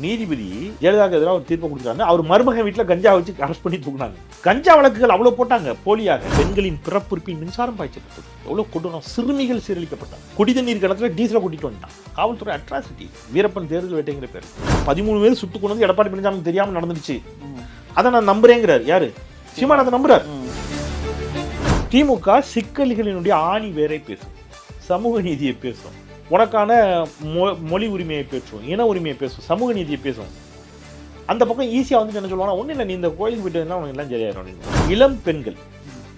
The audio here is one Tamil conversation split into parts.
நீதிபதி ஜெயலலிதாவுக்கு எதிராக ஒரு தீர்ப்பை கொடுத்தாங்க. அவர் மருமகன் வீட்டில் கஞ்சா வச்சு அரெஸ்ட் பண்ணி தூக்குனாங்க. கஞ்சா வழக்குகள் அவ்வளோ போட்டாங்க போலியாக. பெண்களின் பிறப்புறுப்பில் மின்சாரம் பாய்ச்சப்பட்டது. எவ்வளோ கொடூரம். சிறுமிகள் சீரழிக்கப்பட்டாங்க. குடிதண்ணீர் கிணத்துல டீசலை கூட்டிட்டு வந்துட்டான். காவல்துறை அட்ராசிட்டி. வீரப்பன் தேர்தல் வேட்டைங்கிற பேர் 13 பேர் சுட்டு கொண்டு வந்து எடப்பாடி பழனிசாமி தெரியாமல் நடந்துருச்சு. அதை நான் நம்புறேங்கிறார். யாரு? சீமான் அதை நம்புறார். திமுக சிக்கல்களினுடைய ஆணி வேரை பேசும், சமூக நீதியை பேசும், உனக்கான மொழி உரிமையை பேசும், இன உரிமையை பேசும், சமூக நீதியை பேசும். அந்த பக்கம் ஈஸியாக வந்து என்ன சொல்லுவாங்க, ஒன்றும் இல்லை, நீ இந்த கோயிலுக்கு போயிட்டு இருந்தால் உனக்கு எல்லாம் சரியாயிடும். இளம் பெண்கள்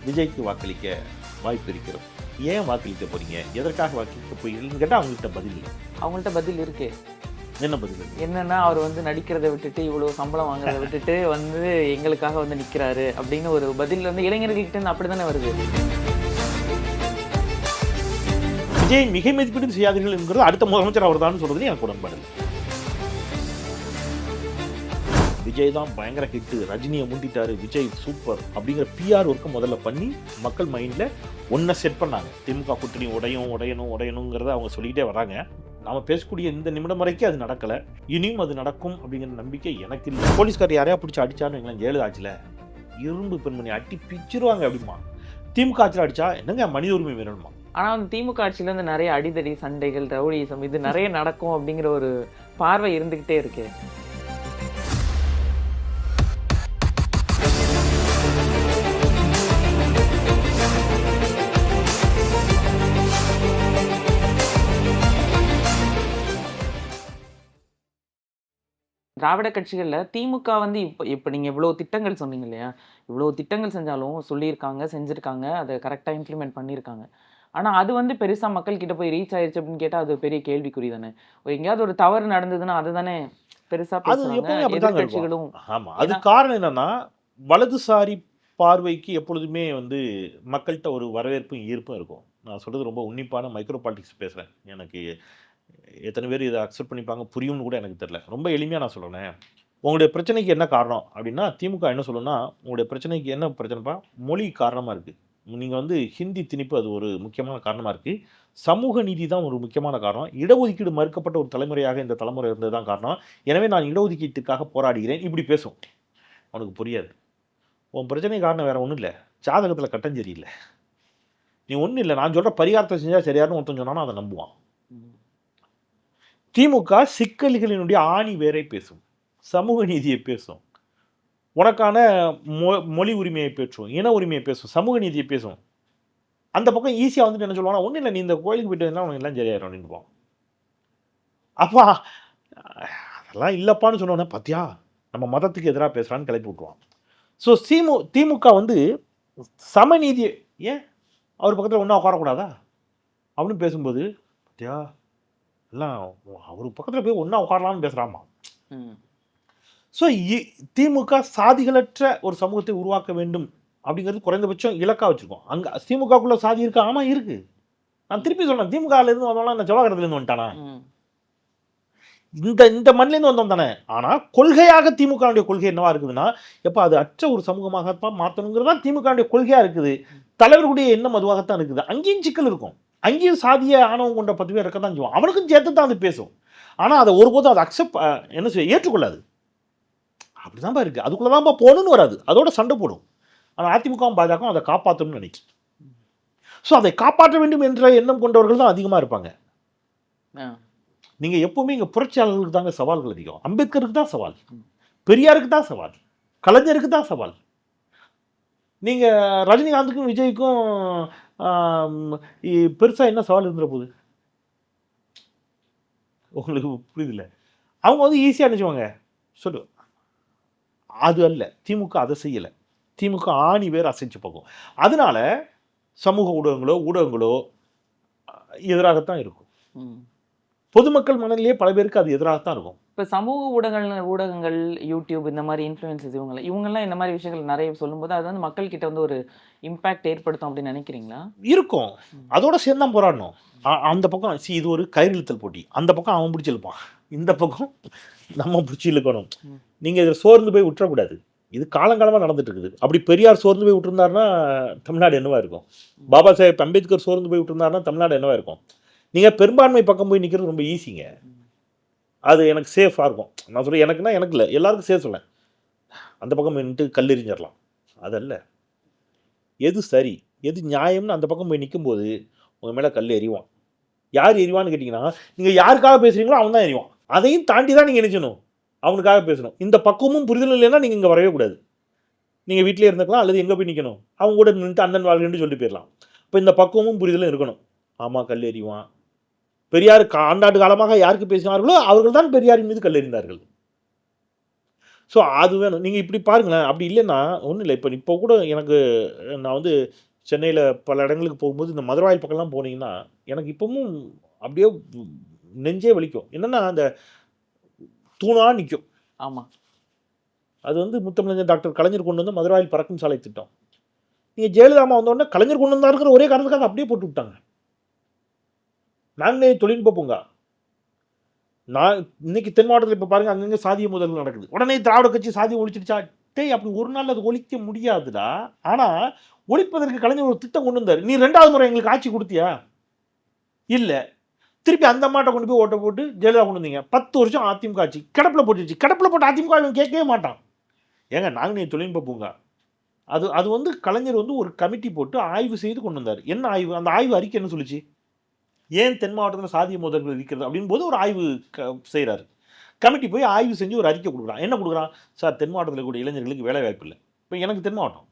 விஜய்க்கு வாக்களிக்க வாய்ப்பு இருக்கிறோம். ஏன் வாக்களிக்க போறீங்க, எதற்காக வாக்களிக்க போறீங்கன்னு கேட்டால் அவங்கள்ட்ட பதில் இல்லை. அவங்கள்ட்ட பதில் இருக்கு. என்ன பதில்? என்னன்னா, அவர் வந்து நடிக்கிறத விட்டுட்டு இவ்வளவு சம்பளம் வாங்குறத விட்டுட்டு வந்து எங்களுக்காக வந்து நிக்கிறாரு அப்படின்னு ஒரு பதில் வந்து இளைஞர்கிட்ட இருந்து அப்படித்தானே வருது. விஜய் மிக மதிப்பீடு செய்யாதீர்கள் என்கிறது அடுத்த முதலமைச்சர் அவர் தான் சொல்றது எனக்கு உடன்பாடு. விஜய் தான் பயங்கர ஹிட், ரஜினியை முந்திட்டாரு, விஜய் சூப்பர் அப்படிங்கிற பிஆர் ஒர்க்கை முதல்ல பண்ணி மக்கள் மைண்ட்ல ஒன்றை செட் பண்ணாங்க. திமுக கூட்டணி உடையணுங்கிறத அவங்க சொல்லிக்கிட்டே வராங்க. நாம பேசக்கூடிய இந்த நிமிடம் வரைக்கும் அது நடக்கல. இனியும் அது நடக்கும் அப்படிங்கிற நம்பிக்கை எனக்கு இல்லை. போலீஸ்கார் யாரையா பிடிச்சி அடிச்சான்னு எங்களை ஜெயலலிதா ஆட்சியில் இரும்பு பெண்மணி அட்டி பிச்சிருவாங்க அப்படிமா. திமுக ஆட்சியில் அடிச்சா என்னங்க மனித உரிமை வேணுமா? ஆனா வந்து திமுக ஆட்சியில இருந்து நிறைய அடிதடி, சண்டைகள், ரவுடிசம் இது நிறைய நடக்கும் அப்படிங்கிற ஒரு பார்வை இருந்துகிட்டே இருக்கு. திராவிட கட்சிகள்ல திமுக வந்து இப்போ நீங்க இவ்வளவு திட்டங்கள் சொன்னீங்க இல்லையா, இவ்வளவு திட்டங்கள் செஞ்சாலும் சொல்லியிருக்காங்க, செஞ்சிருக்காங்க, அதை கரெக்டா இம்ப்ளிமெண்ட் பண்ணியிருக்காங்க. ஆனா அது வந்து பெருசா மக்கள் கிட்ட போய் ரீச் ஆயிருச்சு அப்படின்னு கேட்டா அது பெரிய கேள்விக்குறி தானே. எங்கேயாவது ஒரு தவறு நடந்ததுன்னா அதுதானே பெருசா பேசுறாங்க எதிர்க்கட்சிகளும். ஆமா, அது காரணம் என்னன்னா, வலதுசாரி பார்வைக்கு எப்பொழுதுமே வந்து மக்கள்கிட்ட ஒரு வரவேற்பும் ஈர்ப்பும் இருக்கும். நான் சொல்றது ரொம்ப உன்னிப்பான மைக்ரோ பாலிடிக்ஸ் பேசுறேன். எனக்கு எத்தனை பேர் இதை அக்செப்ட் பண்ணிப்பாங்க புரியும்னு கூட எனக்கு தெரியல. ரொம்ப எளிமையாக நான் சொல்கிறேன். உங்களுடைய பிரச்சனைக்கு என்ன காரணம் அப்படின்னா, திமுக என்ன சொல்லணும்னா, உங்களுடைய பிரச்சனைக்கு என்ன பிரச்சனைப்பா, மொழி காரணமாக இருக்குது. நீங்கள் வந்து ஹிந்தி திணிப்பு அது ஒரு முக்கியமான காரணமாக இருக்குது. சமூக நீதி தான் ஒரு முக்கியமான காரணம். இடஒதுக்கீடு மறுக்கப்பட்ட ஒரு தலைமுறையாக இந்த தலைமுறை இருந்தது தான் காரணம். எனவே நான் இடஒதுக்கீட்டுக்காக போராடுகிறேன். இப்படி பேசும். அவனுக்கு புரியாது. உன் பிரச்சனை காரணம் வேறு ஒன்றும் இல்லை, ஜாதகத்தில் கட்டம் சரியில்லை, நீ ஒன்றும் இல்லை, நான் சொல்கிற பரிகாரத்தை செஞ்சால் சரியாருன்னு ஒருத்தன் சொன்னாலும் அதை நம்புவான். திமுக சிக்கல்களினுடைய ஆணி வேரை பேசும், சமூக நீதியை பேசும், உனக்கான மொழி உரிமையை பேசும், இன உரிமையை பேசும், சமூக நீதியை பேசும். அந்த பக்கம் ஈஸியாக வந்துட்டு என்ன சொல்லுவாங்கன்னா, ஒன்றும் இல்லை, நீ இந்த கோயிலுக்கு போயிட்டு இருந்தால் உனக்கு எல்லாம் சரியாயிரும் அப்படின்னுவான். அப்பா அதெல்லாம் இல்லைப்பான்னு சொன்னோன்னே, பார்த்தியா நம்ம மதத்துக்கு எதிராக பேசுகிறான்னு கிளப்பி விட்டுருவான். ஸோ திமுக வந்து சமநீதியை, ஏன் அவர் பக்கத்தில் ஒன்றா உட்காரக்கூடாதா அப்படின்னு பேசும்போது, பார்த்தியா எல்லாம் அவர் பக்கத்தில் போய் ஒன்றா உட்காரலான்னு பேசுகிறாமா. ஸோ திமுக சாதிகளற்ற ஒரு சமூகத்தை உருவாக்க வேண்டும் அப்படிங்கிறது குறைந்தபட்சம் இலக்காக வச்சுருக்கோம். அங்கே திமுகக்குள்ளே சாதி இருக்கா? ஆமாம் இருக்குது. நான் திருப்பி சொல்கிறேன், திமுகலேருந்து வந்தோம்னா இந்த ஜவஹர்லேருந்து வந்துட்டானா, இந்த மண்ணிலேருந்து வந்தோம் தானே. ஆனால் கொள்கையாக திமுகவுடைய கொள்கை என்னவா இருக்குதுன்னா, எப்போ அது அற்ற ஒரு சமூகமாக மாற்றணுங்கிறது தான் திமுகவுடைய கொள்கையாக இருக்குது. தலைவர்களுடைய எண்ணம் அதுவாகத்தான் இருக்குது. அங்கேயும் சிக்கல் இருக்கும், அங்கேயும் சாதிய ஆணவம் கொண்ட 10 பேர் இருக்க தான் செய்வோம். அவனுக்கும் சேர்த்து தான் அது பேசும். ஆனால் அதை ஒருபோதும் அதை அக்செப்ட் என்ன செய்ய ஏற்றுக்கொள்ளாது. அப்படி தான்ப்பா இருக்குது. அதுக்குள்ளே தான்ப்பா போகணுன்னு வராது, அதோட சண்டை போடும். ஆனால் அதிமுகவும் பாஜகவும் அதை காப்பாற்றணும்னு நினைக்கும். ஸோ அதை காப்பாற்ற வேண்டும் என்ற எண்ணம் கொண்டவர்கள் தான் அதிகமாக இருப்பாங்க. நீங்கள் எப்பவுமே இங்கே புரட்சியாளர்களுக்கு தாங்க சவால்கள் அதிகம். அம்பேத்கருக்கு தான் சவால், பெரியாருக்கு தான் சவால், கலைஞருக்கு தான் சவால். நீங்கள் ரஜினிகாந்துக்கும் விஜய்க்கும் பெருசாக என்ன சவால் இருந்துற போகுது உங்களுக்கு புரியுதில்ல. அவங்க வந்து ஈஸியாக நினச்சுவாங்க சொல்லு. அது அல்ல, திமுக அதை செய்யலை. திமுக ஆணி வேறு அசைச்சு போகும். அதனால சமூக ஊடகங்களோ எதிராகத்தான் இருக்கும். பொதுமக்கள் மனதிலேயே பல பேருக்கு அது எதிராகத்தான் இருக்கும். இப்போ சமூக ஊடகங்கள் யூடியூப் இந்த மாதிரி இன்ஃப்ளூயன்சஸ் இவங்கெல்லாம் இந்த மாதிரி விஷயங்கள் நிறைய சொல்லும்போது அது வந்து மக்கள் கிட்ட வந்து ஒரு இம்பாக்ட் ஏற்படுத்தும் அப்படின்னு நினைக்கிறீங்களா? இருக்கும். அதோட சேர்ந்து தான் போராடணும். அந்த பக்கம் இது ஒரு கயிறிழுத்தல் போட்டி. அந்த பக்கம் அவன் பிடிச்சி இழுப்பான், இந்த பக்கம் நம்ம பிடிச்சி இழுக்கணும். நீங்கள் இதில் சோர்ந்து போய் விட்டுறக்கூடாது. இது காலங்காலமாக நடந்துட்டு இருக்குது. அப்படி பெரியார் சோர்ந்து போய் விட்டுருந்தாருன்னா தமிழ்நாடு என்னவா இருக்கும்? பாபா சாஹேப் அம்பேத்கர் சோர்ந்து போய் விட்டுருந்தாருன்னா தமிழ்நாடு என்னவா இருக்கும்? நீங்கள் பெரும்பான்மை பக்கம் போய் நிற்கிறது ரொம்ப ஈஸிங்க. அது எனக்கு சேஃபாக இருக்கும். நான் சொல்கிறேன் எனக்குன்னா எனக்கு இல்லை, எல்லாருக்கும் சேஃப் சொல்லேன். அந்த பக்கம் நின்றுட்டு கல்லெறிஞ்சிடலாம், அதல்ல. எது சரி எது நியாயம்னு அந்த பக்கம் போய் நிற்கும்போது உங்கள் மேலே கல் எறிவான். யார் எறிவான்னு கேட்டிங்கன்னா, நீங்கள் யாருக்காக பேசுகிறீங்களோ அவன் தான் எறிவான். அதையும் தாண்டி தான் நீங்கள் நினைச்சணும், அவனுக்காக பேசணும். இந்த பக்குவமும் புரிதலும் இல்லைன்னா நீங்கள் இங்கே வரவே கூடாது. நீங்கள் வீட்டிலே இருந்துக்கலாம், அல்லது எங்கே போய் நிற்கணும், அவங்க கூட நின்றுட்டு அண்ணன் வாழ்க்கைன்னு சொல்லிட்டு போயிடலாம். இப்போ இந்த பக்குவமும் புரிதலும் இருக்கணும். ஆமாம், கல் எறிவான். பெரியார் ஆண்டாண்டு காலமாக யாருக்கு பேசினார்களோ அவர்கள் தான் பெரியாரின் மீது கல்லெறிந்தார்கள். ஸோ அது வேணும். நீங்கள் இப்படி பாருங்களேன். அப்படி இல்லைன்னா ஒன்றும் இல்லை. இப்போ கூட எனக்கு நான் வந்து சென்னையில் பல இடங்களுக்கு போகும்போது இந்த மதுரவாயில் பக்கம்லாம் போனீங்கன்னா எனக்கு இப்போவும் அப்படியே நெஞ்சே வலிக்கும். என்னென்னா அந்த தூணாக நிற்கும். ஆமாம், அது வந்து முத்தமிழஞ்சர் டாக்டர் கலைஞர் கொண்டு வந்து மதுரவாயில் பறக்கும் சாலை திட்டம். நீங்கள் ஜெயலலிதாமா வந்தோடனே கலைஞர் கொண்டு வந்தாருங்கிற ஒரே காரணத்துக்காக அப்படியே போட்டு விட்டாங்க. நாங்களே தொழில்நுட்ப பூங்கா. நான் இன்னைக்கு தென் மாவட்டத்தில் இப்போ பாருங்கள், அங்கங்கே சாதிய முதல்கள் நடக்குது. உடனே திராவிட கட்சி சாதியை ஒழிச்சிடுச்சா? டேய், அப்படி ஒரு நாள் அது ஒழிக்க முடியாதுடா. ஆனால் ஒழிப்பதற்கு கலைஞர் ஒரு திட்டம் கொண்டு வந்தார். நீ 2வது முறை எங்களுக்கு ஆட்சி கொடுத்தியா? இல்லை. திருப்பி அந்த மாட்டை கொண்டு போய் ஓட்ட போட்டு ஜெயலலிதா கொண்டு வந்தீங்க. 10 வருஷம் அதிமுக ஆட்சி கிடப்பில் போட்டுச்சு. கிடப்பில் போட்டு அதிமுக கேட்கவே மாட்டான். ஏங்க நாங்கள் தொழில்நுட்ப பூங்கா அது வந்து கலைஞர் வந்து ஒரு கமிட்டி போட்டு ஆய்வு செய்து கொண்டு வந்தார். என்ன ஆய்வு? அந்த ஆய்வு அறிக்கை என்ன சொல்லிச்சு? ஏன் தென் மாவட்டத்தில் சாதிய மோதல்கள் இருக்கிறது அப்படின்னு போது ஒரு ஆய்வு செய்கிறாரு. கமிட்டி போய் ஆய்வு செஞ்சு ஒரு அறிக்கை கொடுக்குறான். என்ன கொடுக்குறான்? சார், தென் மாவட்டத்தில் கூடிய இளைஞர்களுக்கு வேலை வாய்ப்பு இல்லை. இப்போ எனக்கு தென் மாவட்டம்,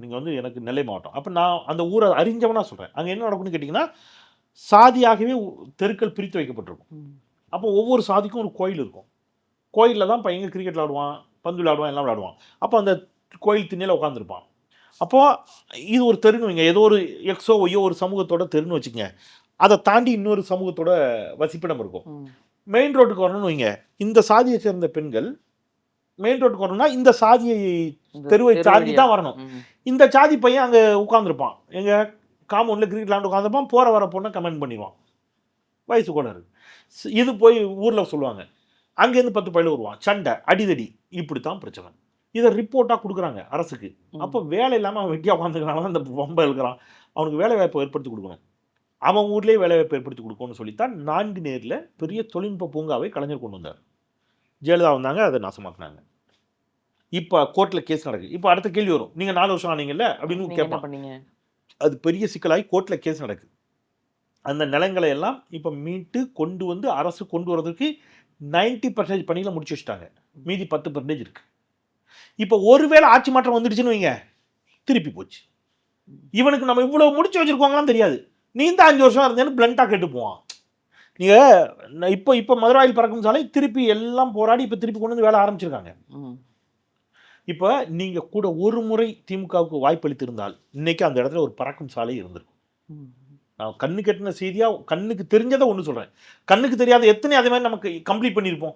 நீங்கள் வந்து எனக்கு நெல்லை மாவட்டம். அப்போ நான் அந்த ஊரை அறிஞ்சவனாக சொல்கிறேன். அங்கே என்ன நடக்கும்னு கேட்டிங்கன்னா, சாதியாகவே தெருக்கள் பிரித்து வைக்கப்பட்டிருக்கும். அப்போ ஒவ்வொரு சாதிக்கும் ஒரு கோயில் இருக்கும். கோயிலில் தான் பையங்க கிரிக்கெட் விளாடுவான், பந்து விளாடுவான், எல்லாம் விளாடுவான். அப்போ அந்த கோயில் திண்ணையில் உட்காந்துருப்பான். அப்போது இது ஒரு தெருன்னு வைங்க, ஏதோ ஒரு எக்ஸோ ஒய்யோ ஒரு சமூகத்தோட தெருன்னு வச்சுக்கங்க. அதை தாண்டி இன்னொரு சமூகத்தோட வசிப்பிடம் இருக்கும். மெயின் ரோட்டுக்கு வரணும்னு வைங்க, இந்த சாதியை சேர்ந்த பெண்கள் மெயின் ரோட்டுக்கு வரணும்னா இந்த சாதியை தெருவை தாண்டி தான் வரணும். இந்த சாதி பையன் அங்கே உட்காந்துருப்பான், எங்கள் காம்பவுண்டில் கிரிக்கெட் விளாண்டு உட்காந்துருப்பான். போகிற வர பொண்ணை கமெண்ட் பண்ணிடுவான், வயசு கூட இருக்கு. இது போய் ஊரில் சொல்லுவாங்க. அங்கேருந்து 10 பையில வருவான், சண்டை அடிதடி, இப்படி தான் பிரச்சனை. இதை ரிப்போர்ட்டாக கொடுக்குறாங்க அரசுக்கு. அப்போ வேலை இல்லாமல் அவன் வெட்டியாக உட்காந்துக்கிறான், அந்த பொம்பை இருக்கிறான், அவனுக்கு வேலை வாய்ப்பை ஏற்படுத்தி கொடுக்கணும். அவன் ஊர்லேயே வேலை வாய்ப்பு ஏற்படுத்தி கொடுக்கணும்னு சொல்லித்தான் 4 நேரில் பெரிய தொழில்நுட்ப பூங்காவை கலைஞர் கொண்டு வந்தார். ஜெயலலிதா வந்தாங்க, அதை நாசமாக்குனாங்க. இப்போ கோர்ட்டில் கேஸ் நடக்குது. இப்போ அடுத்த கேள்வி வரும், நீங்கள் 4 வருஷம் ஆனீங்கல்ல அப்படின்னு கேட்பாங்க. அது பெரிய சிக்கலாகி கோர்ட்டில் கேஸ் நடக்குது. அந்த நிலங்களை எல்லாம் இப்போ மீட்டு கொண்டு வந்து அரசு கொண்டு வரதுக்கு 90% பணியில் முடிச்சு வச்சுட்டாங்க. மீதி 10% இருக்கு. இப்போ ஒருவேளை ஆட்சி மாற்றம் வந்துடுச்சுன்னு வைங்க, திருப்பி போச்சு. இவனுக்கு நம்ம இவ்வளோ முடிச்சு வச்சுருக்கோங்களாம் தெரியாது. நீ இந்த 5 வருஷம் இருந்தேன்னு பிளண்டாக கேட்டு போவான். நீங்கள் இப்போ மதுராயில் பறக்கும் சாலை திருப்பி எல்லாம் போராடி இப்போ திருப்பி கொண்டு வந்து வேலை ஆரம்பிச்சிருக்காங்க. இப்போ நீங்கள் கூட ஒரு முறை திமுகவுக்கு வாய்ப்பளித்திருந்தால் இன்னைக்கு அந்த இடத்துல ஒரு பறக்கும் சாலை இருந்திருக்கும். நான் கண்ணு கட்டின செய்தியாக கண்ணுக்கு தெரிஞ்சதை ஒன்று சொல்கிறேன். கண்ணுக்கு தெரியாத எத்தனை அதே மாதிரி நமக்கு கம்ப்ளீட் பண்ணியிருப்போம்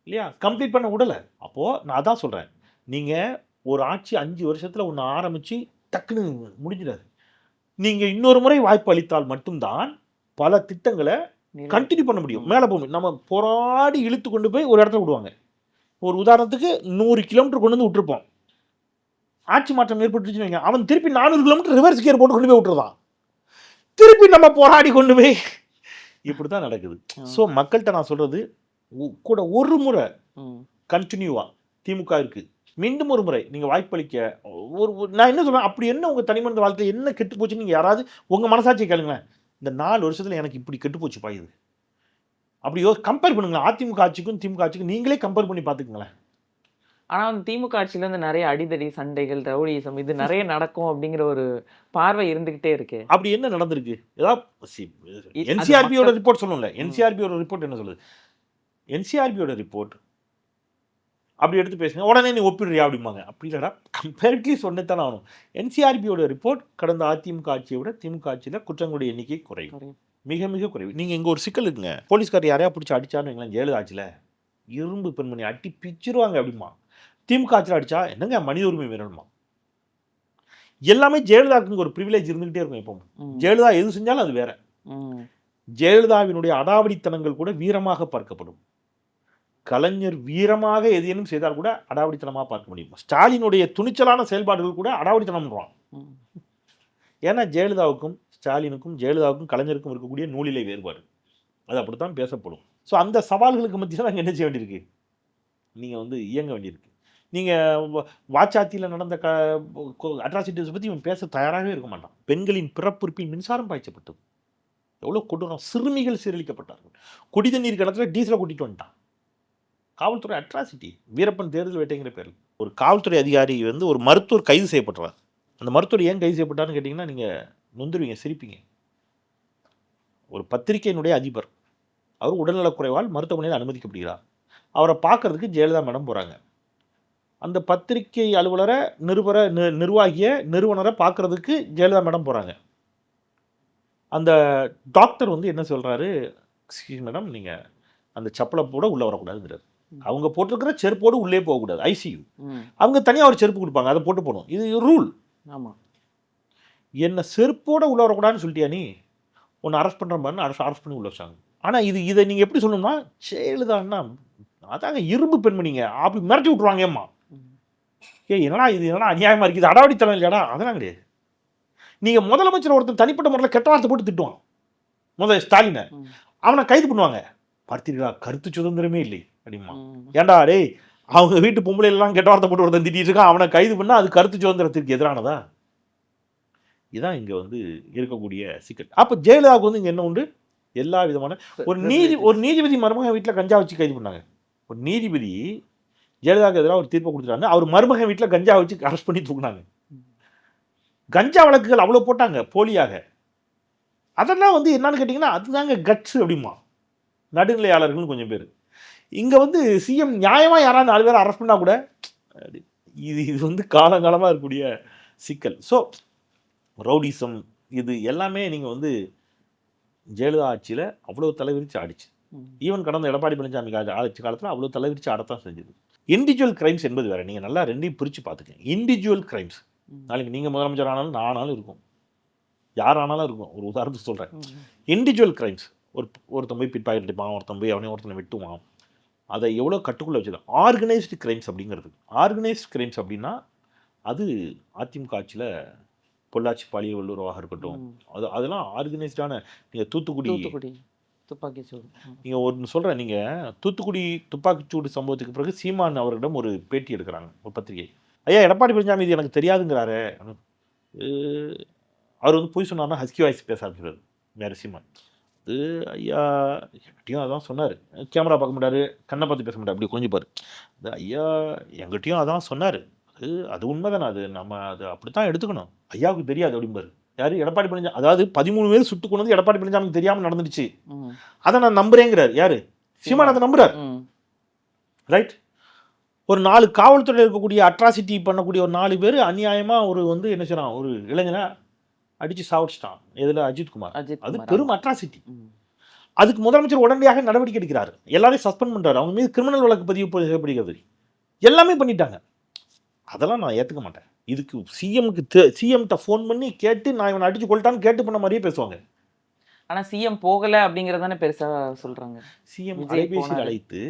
இல்லையா? கம்ப்ளீட் பண்ண விடலை. அப்போது நான் அதான் சொல்கிறேன், நீங்கள் ஒரு ஆட்சி 5 வருஷத்தில் ஒன்று ஆரம்பித்து டக்குன்னு முடிஞ்சிடாது. நீங்கள் இன்னொரு முறை வாய்ப்பு அளித்தால் மட்டும்தான் பல திட்டங்களை கண்டினியூ பண்ண முடியும். மேலே போக முடியும். நம்ம போராடி இழுத்து கொண்டு போய் ஒரு இடத்துல விடுவாங்க. ஒரு உதாரணத்துக்கு 100 கிலோமீட்டர் கொண்டு வந்து விட்டுருப்போம். ஆட்சி மாற்றம் ஏற்பட்டுச்சுன்னு வைங்க, அவன் திருப்பி 400 கிலோமீட்டர் ரிவர்ஸ் கியர் போட்டு கொண்டு போய் விட்டுருதான். திருப்பி நம்ம போராடி கொண்டு போய் இப்படி தான் நடக்குது. ஸோ மக்கள்கிட்ட நான் சொல்கிறது, கூட ஒரு முறை கண்டினியூவாக திமுக இருக்குது, மீண்டும் ஒரு முறை நீங்கள் வாய்ப்பளிக்க நான் என்ன சொல்கிறேன், அப்படி என்ன உங்கள் தனிமனித வாழ்க்கையில் என்ன கெட்டு போச்சுன்னு நீங்கள் யாராவது உங்கள் மனசாட்சியை கேளுங்களேன். இந்த 4 வருஷத்தில் எனக்கு இப்படி கெட்டு போச்சு பாயுது அப்படி கம்பேர் பண்ணுங்களேன். அதிமுக ஆட்சிக்கும் திமுக ஆட்சிக்கும் நீங்களே கம்பேர் பண்ணி பார்த்துக்குங்களேன். ஆனால் அந்த திமுக ஆட்சியில் வந்து நிறைய அடிதடி, சண்டைகள், ரவுடிசம் இது நிறைய நடக்கும் அப்படிங்கிற ஒரு பார்வை இருந்துகிட்டே இருக்கு. அப்படி என்ன நடந்திருக்கு? ஏதாவது என்சிஆர்பியோட ரிப்போர்ட் சொல்லணும்ல. என்சிஆர்பியோட ரிப்போர்ட் என்ன சொல்லுது? என்சிஆர்பியோட ரிப்போர்ட் அப்படி எடுத்து பேசுங்க, உடனே நீ ஒப்பிடுறியா அப்படிம்பாங்க. அப்படி இல்லைடா, கம்பேரிட்டிவ்லி சொன்னதானே ஆகணும். என்சிஆர்பியோட ரிப்போர்ட் கடந்த அதிமுக ஆட்சியை விட திமுக ஆட்சியில் குற்றங்களுடைய எண்ணிக்கை குறையும், மிக மிக குறைவு. நீங்கள் இங்கே ஒரு சிக்கல் இருக்குங்க, போலீஸ்கார் யாரையா பிடிச்சி அடிச்சான்னு வைங்களேன், ஜெயலலிதா ஆட்சியில் இரும்பு பெண்மணி அட்டி பிச்சிருவாங்க அப்படிமா. திமுக ஆட்சியில் அடித்தா என்னங்க மனித உரிமை மீறணுமா? எல்லாமே ஜெயலலிதாவுக்கு ஒரு ப்ரிவிலேஜ் இருந்துகிட்டே இருக்கும். இப்போ ஜெயலலிதா எது செஞ்சாலும் அது வேற. ஜெயலலிதாவினுடைய அடாவடித்தனங்கள் கூட வீரமாக பார்க்கப்படும். கலைஞர் வீரமாக எதையும் செய்தால் கூட அடாவடித்தனமாக பார்க்க முடியும். ஸ்டாலினுடைய துணிச்சலான செயல்பாடுகள் கூட அடாவடித்தனம்ன்றான். ஏன்னா ஜெயலலிதாவுக்கும் ஸ்டாலினுக்கும், ஜெயலலிதாவுக்கும் கலைஞருக்கும் இருக்கக்கூடிய நூலிலை வேறுபாடு. அது அப்படித்தான் பேசப்படும். ஸோ அந்த சவால்களுக்கு மத்தியில் நாங்கள் என்ன செய்ய வேண்டியிருக்கு, நீங்கள் வந்து இயங்க வேண்டியிருக்கு. நீங்கள் வாச்சாத்தியில் நடந்த அட்ராசிட்டிஸ் பற்றி இவன் பேச தயாராகவே இருக்க மாட்டான். பெண்களின் பிறப்புறுப்பில் மின்சாரம் பாய்ச்சப்பட்டது, எவ்வளோ கொடூரம், சிறுமிகள் சீரழிக்கப்பட்டார்கள், குடி தண்ணீர் கிணத்துல டீசலை கூட்டிட்டு வந்துட்டான். காவல்துறை அட்ராசிட்டி, வீரப்பன் தேர்தல் வேட்டைங்கிற பேரில் ஒரு காவல்துறை அதிகாரி வந்து ஒரு மருத்துவர் கைது செய்யப்பட்டுறார். அந்த மருத்துவர் ஏன் கைது செய்யப்பட்டார்னு கேட்டிங்கன்னா நீங்கள் நொந்துருவீங்க, சிரிப்பீங்க. ஒரு பத்திரிகையினுடைய அதிபர், அவர் உடல்நலக்குறைவால் மருத்துவமனையில் அனுமதிக்கப்படுகிறார். அவரை பார்க்கறதுக்கு ஜெயலலிதா மேடம் போகிறாங்க. அந்த பத்திரிகை அலுவலரை நிர்வாகிய நிறுவனரை பார்க்கறதுக்கு ஜெயலலிதா மேடம் போகிறாங்க. அந்த டாக்டர் வந்து என்ன சொல்கிறாரு, எக்ஸ்கியூஸ் மேடம், நீங்கள் அந்த செப்பலை போட உள்ளே வரக்கூடாதுங்கிறார். அவங்க போட்டிருக்கிற செருப்போடு உள்ளே போகக்கூடாது, ஐசியூ. அவங்க தனியாக ஒரு செருப்பு கொடுப்பாங்க, அதை போட்டு போகணும், இது ரூல். ஆமாம். என்ன செருப்போட உள்ளே வரக்கூடாதுன்னு சொல்லிட்டியா நீ, ஒன்று அரெஸ்ட் பண்ணுற மாதிரி அரெஸ்ட் பண்ணி உள்ள வச்சாங்க. ஆனால் இதை நீங்கள் எப்படி சொல்லணும்னா, ஜெயலலிதான்னா அதாங்க இரும்பு பெண்மணிங்க, அப்படி மிரட்டி விட்ருவாங்க. ஏம்மா என்னடா இது, என்னடா அநியாயமாக இருக்குது, அடாவடித்தனம் இல்லையாடா? அதெல்லாம் கிடையாது. நீங்கள் முதலமைச்சர் ஒருத்தர் தனிப்பட்ட முறையில் கெட்ட வார்த்தை போட்டு திட்டுவான் முதல் ஸ்டாலினை, அவனை கைது பண்ணுவாங்க. பார்த்தீர்களா, கருத்து சுதந்திரமே இல்லை அப்படிமா. ஏன்டா டேய், அவங்க வீட்டு பொம்பளைலாம் கெட்ட வார்த்தை போட்டு ஒருத்தன் திட்டிட்டு இருக்கான், அவனை கைது பண்ணால் அது கருத்து சுதந்திரத்திற்கு எதிரானதா? இதுதான் இங்கே வந்து இருக்கக்கூடிய சிக்கல். அப்போ ஜெயலலிதாவுக்கு வந்து இங்கே என்ன உண்டு, எல்லா விதமான ஒரு நீதிபதி மருமகன் வீட்டில் கஞ்சா வச்சு கைது பண்ணாங்க. ஒரு நீதிபதி ஜெயலலிதாவுக்கு எதிராக ஒரு தீர்ப்பை கொடுத்துட்டாங்க, அவர் மருமகன் வீட்டில் கஞ்சா வச்சு அரெஸ்ட் பண்ணி தூக்குனாங்க. கஞ்சா வழக்குகள் அவ்வளோ போட்டாங்க போலியாக. அதெல்லாம் வந்து என்னன்னு கேட்டிங்கன்னா, அதுதாங்க கட்ஸ் அப்படிமா நடுநிலையாளர்கள் கொஞ்சம் பேர். இங்கே வந்து சிஎம் நியாயமாக யாராவது 4 பேர் அரெஸ்ட் பண்ணால் கூட இது வந்து காலங்காலமாக இருக்கக்கூடிய சிக்கல். ஸோ ரவுடிசம் இது எல்லாமே நீங்கள் வந்து ஜெயலலிதா ஆட்சியில் அவ்வளோ தலைவிரிச்சு ஆடிச்சு. ஈவன் கடந்த எடப்பாடி பழனிசாமி ஆட்சி காலத்தில் அவ்வளோ தலைவிரிச்சு ஆடத்தான் செஞ்சது. இண்டிவிஜுவல் கிரைம்ஸ் என்பது வேறு, நீங்கள் நல்லா ரெண்டையும் பிரித்து பார்த்துக்கங்க. இண்டிவிஜுவல் கிரைம்ஸ், நாளைக்கு நீங்கள் முதலமைச்சர் ஆனாலும் நான் ஆனாலும் இருக்கும், யார் ஆனாலும் இருக்கும். ஒரு உதாரணத்துக்கு சொல்கிறேன். இண்டிவிஜுவல் கிரைம்ஸ், ஒருத்தன் போய் பிட் பாக்கெட் அடிப்பான், ஒருத்தன் போய் ஒருத்தனை வெட்டுவான், அதை எவ்வளோ கட்டுக்குள்ளே வச்சுதான். ஆர்கனைஸ்டு கிரைம்ஸ் அப்படிங்கிறது, ஆர்கனைஸ்டு கிரைம்ஸ் அப்படின்னா அது அதிமுக ஆட்சியில் பொள்ளாச்சி பாலியல் வல்லுறவாக இருக்கட்டும், அதெல்லாம் ஆர்கனைஸ்டான. நீங்கள் தூத்துக்குடி துப்பாக்கிச்சூடு, நீங்கள் ஒன்று சொல்கிறேன், நீங்கள் தூத்துக்குடி துப்பாக்கிச்சூடு சம்பவத்துக்கு பிறகு சீமான் அவரிடம் ஒரு பேட்டி எடுக்கிறாங்க ஒரு பத்திரிகை. ஐயா, எடப்பாடி பழனிசாமி இது எனக்கு தெரியாதுங்கிறாரு. அவர் வந்து போய் சொன்னார்னா ஹஸ்கி வாய்ஸ் பேச ஆரம்பிக்கிறார் வேறு சீமான். அது ஐயா என்கிட்டையும் அதான் சொன்னார், கேமரா பார்க்க மாட்டார், கண்ணை பார்த்து பேச மாட்டார், அப்படி கொஞ்சிப்பார். அது ஐயா என்கிட்டையும் அதான் சொன்னார், அது உண்மைதானே, அது நம்ம அது அப்படி தான் எடுத்துக்கணும், ஐயாவுக்கு தெரியாது அப்படிம்பாரு. யார், எடப்பாடி பழனிசாமி. அதாவது 13 பேர் சுட்டு கொண்டு வந்து எடப்பாடி பழனிசாமிக்கு தெரியாமல் நடந்துடுச்சு, அதை நான் நம்புறேங்கிறார். யார், சீமான் அதை நம்புறார். ரைட். ஒரு 4 காவல்துறையில் இருக்கக்கூடிய அட்ராசிட்டி பண்ணக்கூடிய ஒரு 4 பேர் அநியாயமாக ஒரு வந்து என்ன செய்யறான், ஒரு இளைஞனை அடித்து சாவடிச்சிட்டான். எதில், அஜித்குமார். அது பெரும் அட்ராசிட்டி. அதுக்கு முதலமைச்சர் உடனடியாக நடவடிக்கை எடுக்கிறார், எல்லாரையும் சஸ்பெண்ட் பண்ணுறாரு, அவங்க மீது கிரிமினல் வழக்கு பதிவு செய்யப்படுகிறது, எல்லாமே பண்ணிட்டாங்க. அதெல்லாம் நான் ஏற்றுக்க மாட்டேன். இதுக்கு சிஎம்கிட்ட ஃபோன் பண்ணி கேட்டு நான் இவனை அடிச்சு கொள்ளிட்டான்னு கேட்டு பண்ண மாதிரியே பேசுவாங்க. ஆனால் சிஎம் போகலை அப்படிங்கிறதானே பெருசாக சொல்கிறாங்க. சிஎம் அலைபேசியில் அழைத்து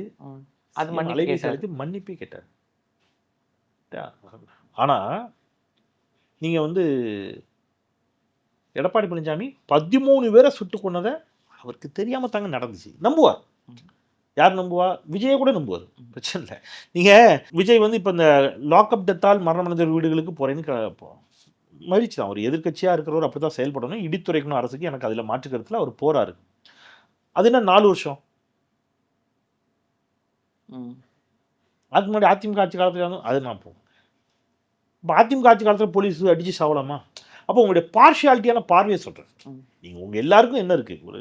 மன்னிப்பே கேட்டார். ஆனால் நீங்கள் வந்து எடப்பாடி பழனிசாமி 13 பேரை சுட்டு கொண்டதை அவருக்கு தெரியாமல் தாங்க நடந்துச்சு, நம்புவார். யார் நம்புவா? விஜயை கூட நம்புவார், பிரச்சனை இல்லை. நீங்கள் விஜய் வந்து இப்போ இந்த லாக்அப் டெத்தால் மரணமடைந்த வீடுகளுக்கு போகிறேன்னு மகிழ்ச்சி தான். ஒரு எதிர்கட்சியாக இருக்கிறவர் அப்படி தான் செயல்படணும், இடித்துரைக்கணும் அரசுக்கு, எனக்கு அதில் மாற்றுக்கருத்தில் அவர் போகிறாரு. அது என்ன 4 வருஷம்? அதுக்கு முன்னாடி அதிமுக ஆட்சி காலத்தில் அது நான் போவோம். இப்போ அதிமுக ஆட்சி காலத்தில் போலீஸ் அடித்து சாவலாமா? அப்போ உங்களுடைய பார்ஷியாலிட்டியான பார்வையை சொல்கிறேன். நீங்கள் உங்கள் எல்லாருக்கும் என்ன இருக்குது, ஒரு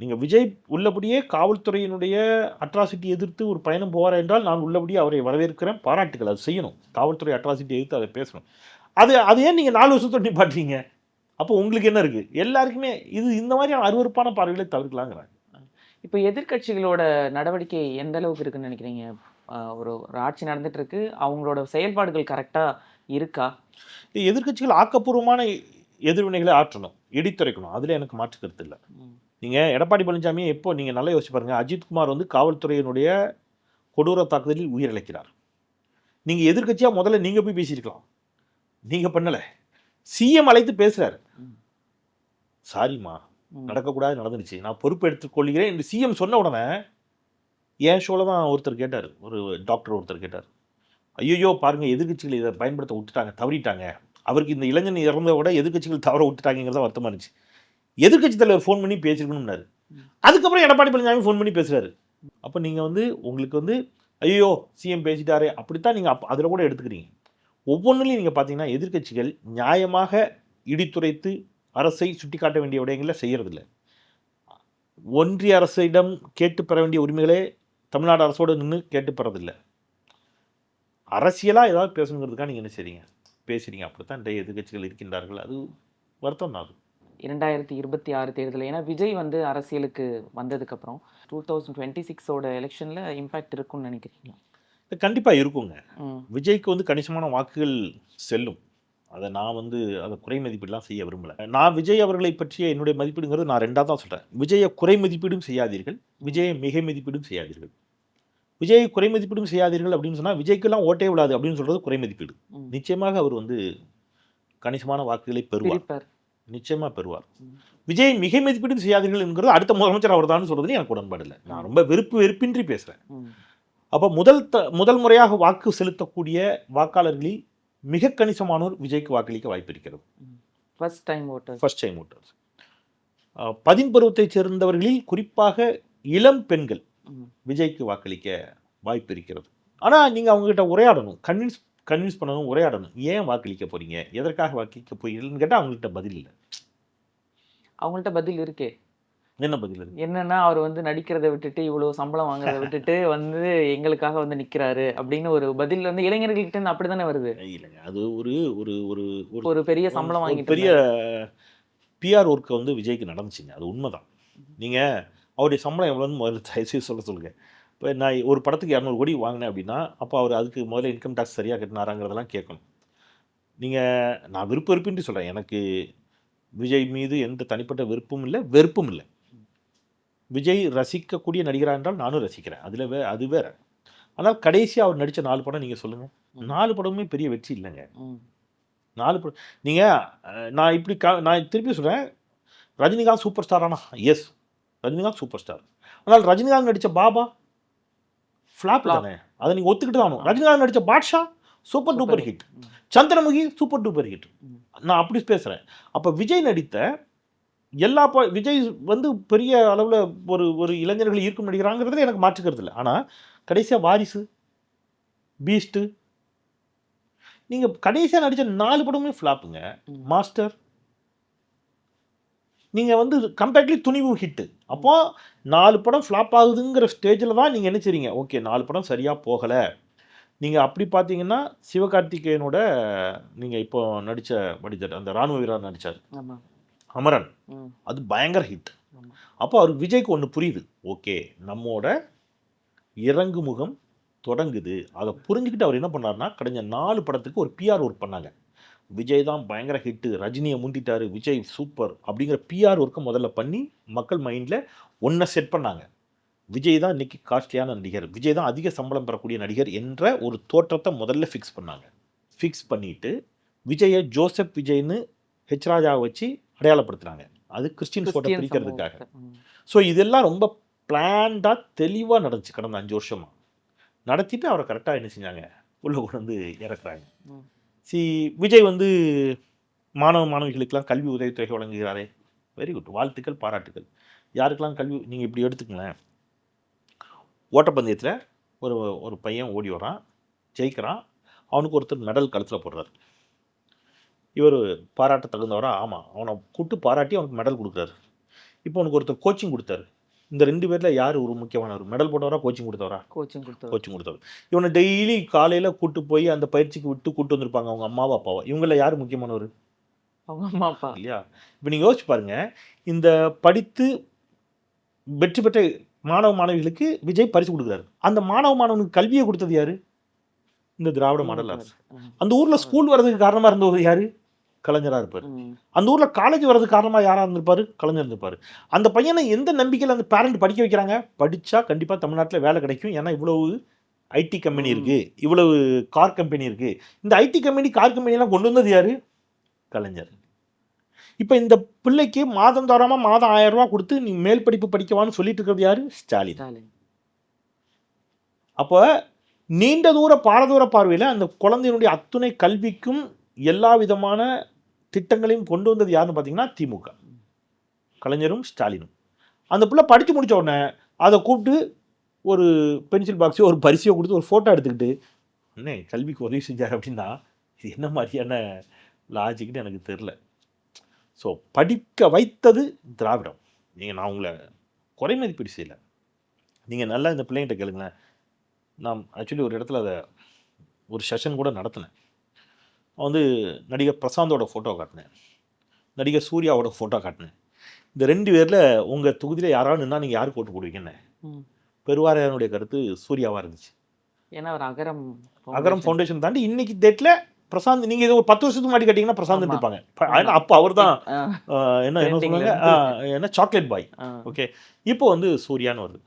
நீங்கள் விஜய் உள்ளபடியே காவல்துறையினுடைய அட்ராசிட்டி எதிர்த்து ஒரு பயணம் போவார் என்றால் நான் உள்ளபடியே அவரை வரவேற்கிறேன், பாராட்டுகள், அது செய்யணும். காவல்துறை அட்ராசிட்டி எதிர்த்து அதை பேசணும். அது ஏன் நீங்கள் 4 வருஷத்தை நிப்பாட்டுறீங்க? அப்போ உங்களுக்கு என்ன இருக்குது? எல்லாருக்குமே இந்த மாதிரியான அருவருப்பான பார்வைகளை தவிர்க்கலாங்கிறாங்க. இப்போ எதிர்கட்சிகளோட நடவடிக்கை எந்த அளவுக்கு இருக்குன்னு நினைக்கிறீங்க? ஒரு ஆட்சி நடந்துட்டு இருக்கு, அவங்களோட செயல்பாடுகள் கரெக்டாக இருக்கா? எதிர்கட்சிகள் ஆக்கப்பூர்வமான எதிர்வினைகளை ஆற்றணும், இடித்துரைக்கணும், அதில் எனக்கு மாற்று கருத்து இல்லை. நீங்கள் எடப்பாடி பழனிசாமியை எப்போ நீங்கள் நல்லா யோசிச்சு பாருங்கள், அஜித்குமார் வந்து காவல்துறையினுடைய கொடூர தாக்குதலில் உயிரிழக்கிறார். நீங்கள் எதிர்கட்சியாக முதல்ல நீங்கள் போய் பேசியிருக்கலாம், நீங்கள் பண்ணலை. சிஎம் அழைத்து பேசுகிறார், சாரிம்மா நடக்கக்கூடாது, நடந்துருச்சு, நான் பொறுப்பு எடுத்துக்கொள்கிறேன் என்று சிஎம் சொன்ன உடனே என் ஷோவில் தான் ஒருத்தர் கேட்டார், ஒரு டாக்டர் ஒருத்தர் கேட்டார், ஐயோ பாருங்கள் எதிர்கட்சிகள் இதை பயன்படுத்த விட்டுட்டாங்க, தவறிட்டாங்க, அவருக்கு இந்த இளைஞன் இறந்த விட எதிர்கட்சிகள் தவற விட்டுட்டாங்கிறத வருத்தமாக இருந்துச்சு, எதிர்கட்சி தலைவர் ஃபோன் பண்ணி பேசிருக்கணும்னாரு. அதுக்கப்புறம் எடப்பாடி பழனிசாமி ஃபோன் பண்ணி பேசுகிறாரு. அப்போ நீங்கள் உங்களுக்கு ஐயோ சிஎம் பேசிட்டாரு அப்படித்தான் நீங்கள் அதில் கூட எடுத்துக்கிறீங்க. ஒவ்வொன்றிலையும் நீங்கள் பார்த்தீங்கன்னா எதிர்கட்சிகள் நியாயமாக இடித்துரைத்து அரசை சுட்டி காட்ட வேண்டிய விடயங்களில் செய்யறதில்லை. ஒன்றிய அரசிடம் கேட்டு பெற வேண்டிய உரிமைகளே தமிழ்நாடு அரசோடு நின்று கேட்டு பெறதில்லை. அரசியலாக ஏதாவது பேசணுங்கிறதுக்காக நீங்கள் என்ன செய்றீங்க, பேசுகிறீங்க. அப்படித்தான் இன்றைய எதிர்கட்சிகள் இருக்கின்றார்கள். அது வருத்தம் தான். அது 2026 தேர்தல், ஏன்னா விஜய் வந்து அரசியலுக்கு வந்ததுக்கப்புறம் 2026ஓட எலெக்ஷனில் இம்பேக்ட் இருக்கும்னு நினைக்கிறீங்களா? கண்டிப்பாக இருக்குங்க. விஜய்க்கு கணிசமான வாக்குகள் செல்லும். அதை நான் அதை குறை மதிப்பீடுலாம் செய்ய விரும்பலை. நான் விஜய் அவர்களை பற்றிய என்னுடைய மதிப்பீடுங்கிறது நான் ரெண்டாக தான் சொல்கிறேன். விஜயை குறை மதிப்பீடும் செய்யாதீர்கள், விஜயை மிகை மதிப்பீடும் செய்யாதீர்கள். விஜயை குறை மதிப்பீடும் செய்யாதீர்கள் அப்படின்னு சொன்னால் விஜய்க்கெல்லாம் ஓட்டே விடாது அப்படின்னு சொல்கிறது குறை மதிப்பீடு. நிச்சயமாக அவர் கணிசமான வாக்குகளை பெறுவார், நிச்சயமாக பெறுவார். விஜய் மிகை மதிப்பீடும் செய்யாதீர்கள் என்கிறது அடுத்த முதலமைச்சர் அவர் தான் சொல்கிறது எனக்கு உடன்பாடு இல்லை. நான் ரொம்ப வெறுப்பின்றி பேசுகிறேன். அப்போ முதல் முறையாக வாக்கு செலுத்தக்கூடிய வாக்காளர்களில் மிக கணிசமானோர் விஜய்க்கு வாக்களிக்க வாய்ப்பு இருக்கிறது. First time voters. 10 பருவத்தைச் சேர்ந்தவர்களில் குறிப்பாக இளம் பெண்கள் விஜய்க்கு வாக்களிக்க வாய்ப்பு இருக்கிறது. ஆனால் நீங்கள் அவங்ககிட்ட உரையாடணும், கன்வின்ஸ் பண்ணணும், உரையாடணும். ஏன் வாக்களிக்க போறீங்க, எதற்காக வாக்களிக்க போறீங்கன்னு கேட்டால் அவங்கள்ட்ட பதில் இல்லை. அவங்கள்ட்ட பதில் இருக்கே. என்ன பதில் இருக்கு? என்னன்னா அவர் நடிக்கிறத விட்டுட்டு இவ்வளோ சம்பளம் வாங்குறத விட்டுட்டு எங்களுக்காக நிற்கிறாரு அப்படின்னு ஒரு பதில் இளைஞர்கள்கிட்ட இருந்து அப்படி தானே வருது. இல்லைங்க, அது ஒரு ஒரு ஒரு ஒரு பெரிய சம்பளம் வாங்கிட்டு பெரிய பிஆர் ஒர்க்கு விஜய்க்கு நடந்துச்சுங்க. அது உண்மைதான். நீங்கள் அவருடைய சம்பளம் எவ்வளோன்னு முதல்ல தயவுசெய்து சொல்லுங்கள். இப்போ நான் ஒரு படத்துக்கு 200 கோடி வாங்கினேன் அப்படின்னா அப்போ அவர் அதுக்கு முதல்ல இன்கம் டேக்ஸ் சரியாக கட்டினாராங்கிறதெல்லாம் கேட்கணும். நான் விருப்பின்றி சொல்கிறேன், எனக்கு விஜய் மீது எந்த தனிப்பட்ட விருப்பமும் இல்லை, வெறுப்பும் இல்லை. விஜய் ரசிக்கக்கூடிய நடிகராக என்றால் நானும் ரசிக்கிறேன், அது வேற. ஆனால் கடைசியாக அவர் நடித்த 4 படம் நீங்கள் சொல்லுங்கள், 4 படமுமே பெரிய வெற்றி இல்லைங்க. 4 படம் நீங்கள் நான் திருப்பி சொல்கிறேன், ரஜினிகாந்த் சூப்பர் ஸ்டாரானா? Yes, Rajinikanth super star. ஆனால் ரஜினிகாந்த் நடித்த பாபா ஃப்ளாப் தானே, அதை நீங்கள் ஒத்துக்கிட்டு தான் ஆகணும். ரஜினிகாந்த் நடித்த Baasha super duper hit, Chandramukhi super duper hit. நான் அப்படி பேசுகிறேன். அப்போ விஜய் நடித்த எல்லா விஜய் பெரிய அளவில் ஒரு இளைஞர்கள் ஈர்க்கும் நடிக்கிறாங்கிறதுல எனக்கு மாற்றுக்கிறது இல்லை. ஆனால் கடைசியாக வாரிசு, பீஸ்ட்டு, நீங்கள் கடைசியாக நடித்த 4 படமே ஃப்ளாப்புங்க. மாஸ்டர் நீங்கள் கம்பேர்ட்லி துணிவு ஹிட்டு. அப்போது 4 படம் ஃப்ளாப் ஆகுதுங்கிற ஸ்டேஜில் தான் நீங்கள் என்ன செய்றீங்க, ஓகே 4 படம் சரியாக போகலை. நீங்கள் அப்படி பார்த்தீங்கன்னா சிவகார்த்திகேயனோட நீங்கள் இப்போ நடித்த வடிதர், அந்த இராணுவ வீரர் நடித்தார் அமரன், அது பயங்கர ஹிட். அப்போ அவர் விஜய்க்கு ஒன்று புரியுது, ஓகே நம்மோட இறங்கு முகம் தொடங்குது. அதை புரிஞ்சுக்கிட்டு அவர் என்ன பண்ணார்னா கடந்த 4 படத்துக்கு ஒரு பிஆர் ஒர்க் பண்ணாங்க. விஜய் தான் பயங்கர ஹிட்டு, ரஜினியை முந்திட்டாரு, விஜய் சூப்பர் அப்படிங்கிற பிஆர் ஒர்க்கை முதல்ல பண்ணி மக்கள் மைண்டில் ஒன்றை செட் பண்ணாங்க. விஜய் தான் இன்றைக்கி காஸ்ட்லியான நடிகர், விஜய் தான் அதிக சம்பளம் பெறக்கூடிய நடிகர் என்ற ஒரு தோற்றத்தை முதல்ல ஃபிக்ஸ் பண்ணாங்க. ஃபிக்ஸ் பண்ணிவிட்டு விஜயை ஜோசப் விஜய்னு ஹெச் ராஜாவை வச்சு அடையாளப்படுத்துகிறாங்க. அது கிறிஸ்டின் ஃபோட்டோ பிரிக்கிறதுக்காக. ஸோ இதெல்லாம் ரொம்ப பிளான்டாக தெளிவாக நடந்துச்சு கடந்த 5 வருஷமாக. நடத்திட்டு அவரை கரெக்டாக என்ன செஞ்சாங்க, உள்ளே கொண்டு இறக்குறாங்க. விஜய் மாணவ மாணவிகளுக்கெல்லாம் கல்வி உதவித்தொகை வழங்குகிறாரே, வெரி குட், வாழ்த்துக்கள், பாராட்டுகள். யாருக்கெல்லாம் கல்வி, நீங்கள் இப்படி எடுத்துக்கங்களேன், ஓட்டப்பந்தயத்தில் ஒரு பையன் ஓடி வரான், ஜெயிக்கிறான், அவனுக்கு ஒருத்தர் மெடல் கழுத்தில் போடுறாரு. இவர் பாராட்ட தகுந்தவரா? ஆமாம், அவனை கூட்டு பாராட்டி அவனுக்கு மெடல் கொடுக்குறாரு. இப்போ அவனுக்கு ஒருத்தர் கோச்சிங் கொடுத்தாரு. இந்த 2 பேரில் யார் ஒரு முக்கியமானவர், மெடல் போட்டவரா கோச்சிங் கொடுத்தவரா? கோச்சிங் கொடுத்தவர். இவனை டெய்லி காலையில் கூட்டு போய் அந்த பயிற்சிக்கு விட்டு கூட்டு வந்திருப்பாங்க அவங்க அம்மாவா அப்பாவா? இவங்களில் யார் முக்கியமானவர்? அவங்க அம்மா அப்பா இல்லையா? இப்போ நீங்கள் யோசிச்சு பாருங்கள், இந்த படித்து வெற்றி பெற்ற மாணவ மாணவிகளுக்கு விஜய் பரிசு கொடுக்குறாரு. அந்த மாணவ மாணவனுக்கு கல்வியை கொடுத்தது யாரு? இந்த திராவிட மாடல் அரசு. அந்த ஊரில் ஸ்கூல் வர்றதுக்கு காரணமாக இருந்தவர் யாரு? கலைஞராக இருப்பார். அந்த ஊரில் காலேஜ் வர்றதுக்கு காரணமாக யாராக இருந்திருப்பார்? கலைஞர் இருந்திருப்பார். அந்த பையனை எந்த நம்பிக்கையில் அந்த பேரண்ட் படிக்க வைக்கிறாங்க? படித்தா கண்டிப்பாக தமிழ்நாட்டில் வேலை கிடைக்கும், ஏன்னா இவ்வளவு ஐடி கம்பெனி இருக்குது, இவ்வளவு கார் கம்பெனி இருக்குது. இந்த ஐடி கம்பெனி கார் கம்பெனியெல்லாம் கொண்டு வந்தது யார்? கலைஞர். இப்போ இந்த பிள்ளைக்கு மாதந்தோறாமல் மாதம் 1000 ரூபா கொடுத்து நீ மேல் படிப்பு படிக்கவான்னு சொல்லிட்டு இருக்கிறது யாரு? ஸ்டாலின். ஸ்டாலின். அப்போ நீண்ட தூர பாரதூர பார்வையில் அந்த குழந்தையினுடைய அத்துணை கல்விக்கும் எல்லா விதமான திட்டங்களையும் கொண்டு வந்தது யாருன்னு பார்த்தீங்கன்னா திமுக, கலைஞரும் ஸ்டாலினும். அந்த பிள்ளை படித்து முடித்த உடனே அதை கூப்பிட்டு ஒரு பென்சில் பாக்ஸோ ஒரு பரிசையோ கொடுத்து ஒரு ஃபோட்டோ எடுத்துக்கிட்டு அண்ணே கல்விக்கு உதவி செஞ்சார் அப்படின்னா இது என்ன மாதிரியான லாஜிக்னு எனக்கு தெரில. ஸோ படிக்க வைத்தது திராவிடம். நான் உங்களை குறை மதிப்பீடு செய்யலை. நீங்கள் நல்லா இந்த பிள்ளைங்கிட்ட கேளுங்களேன். நான் ஆக்சுவலி ஒரு இடத்துல அதை ஒரு செஷன் கூட நடத்தினேன். வந்து நடிகர் பிரசாந்தோட ஃபோட்டோ காட்டினேன், நடிகர் சூர்யாவோட ஃபோட்டோ காட்டினேன். இந்த 2 பேரில் உங்கள் தொகுதியில் யாராவது நின்னா நீங்கள் யாருக்கு ஓட்டு போடுவீங்கன்னு பெருவாரியானுடைய கருத்து சூர்யாவாக இருந்துச்சு. ஏன்னா அவர் அகரம் ஃபவுண்டேஷன் தாண்டி இன்னைக்கு டேட்டில் பிரசாந்த், நீங்கள் இது ஒரு 10 வருஷத்துக்கு முன்னாடி கேட்டிங்கன்னா பிரசாந்த் இருப்பாங்க. அப்போ அவர் தான் என்ன சொல்லுவாங்க, என்ன சாக்லேட் பாய். ஓகே, இப்போ வந்து சூர்யான்னு வருது.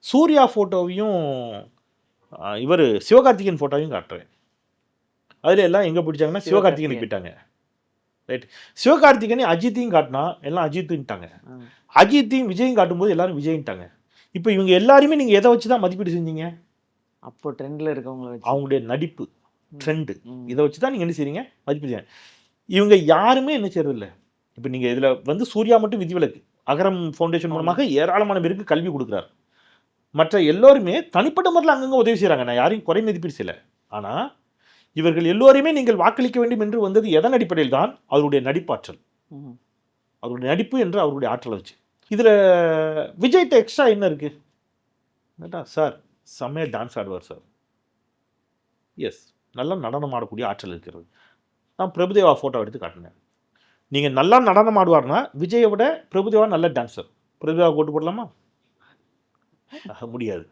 சூர்யா ஃபோட்டோவையும் இவர் சிவகார்த்திகேயன் ஃபோட்டோவையும் காட்டுறேன். அதில் எல்லாம் எங்கே பிடிச்சாங்கன்னா சிவகார்த்திகேயனுக்கு போயிட்டாங்க. ரைட், சிவகார்த்திகேயன் அஜித்தையும் காட்டினா எல்லாம் அஜித்துன்ட்டாங்க, அஜித்தையும் விஜயும் காட்டும்போது எல்லாரும் விஜயின்ட்டாங்க. இப்போ இவங்க எல்லாருமே நீங்கள் எதை வச்சு தான் மதிப்பீடு செஞ்சீங்க? அப்போ ட்ரெண்டில் இருக்கவங்கள வச்சு, அவங்களுடைய நடிப்பு ட்ரெண்டு, இதை வச்சு தான் நீங்கள் என்ன செய்றீங்க, மதிப்பீடு செய்யுங்க. இவங்க யாருமே என்ன செய்யறது இல்லை. இப்போ நீங்கள் இதில் வந்து சூர்யா மட்டும் விதிவிலக்கு. அகரம் ஃபவுண்டேஷன் மூலமாக ஏராளமான பேருக்கு கல்வி கொடுக்குறாரு. மற்ற எல்லோருமே தனிப்பட்ட முறையில் அங்கங்கே உதவி செய்கிறாங்க. நான் யாரையும் குறை மதிப்பீடு செய்யலை. ஆனால் இவர்கள் எல்லோருமே நீங்கள் வாக்களிக்க வேண்டும் என்று வந்தது எதன் அடிப்படையில் தான்? அவருடைய நடிப்பாற்றல், அவருடைய நடிப்பு என்று அவருடைய ஆற்றலை வச்சு. இதில் விஜய்கிட்ட எக்ஸ்ட்ரா என்ன இருக்குது கேட்டா, சார் செம்மையாக டான்ஸ் ஆடுவார் சார். எஸ், நல்லா நடனம் ஆடக்கூடிய ஆற்றல் இருக்கிறது. நான் பிரபுதேவா ஃபோட்டோ எடுத்து காட்டினேன். நீங்கள் நல்லா நடனம் ஆடுவார்னா விஜயை விட பிரபுதேவா நல்ல டான்ஸர். பிரபுதேவா போட்டு போடலாமா? முடியாது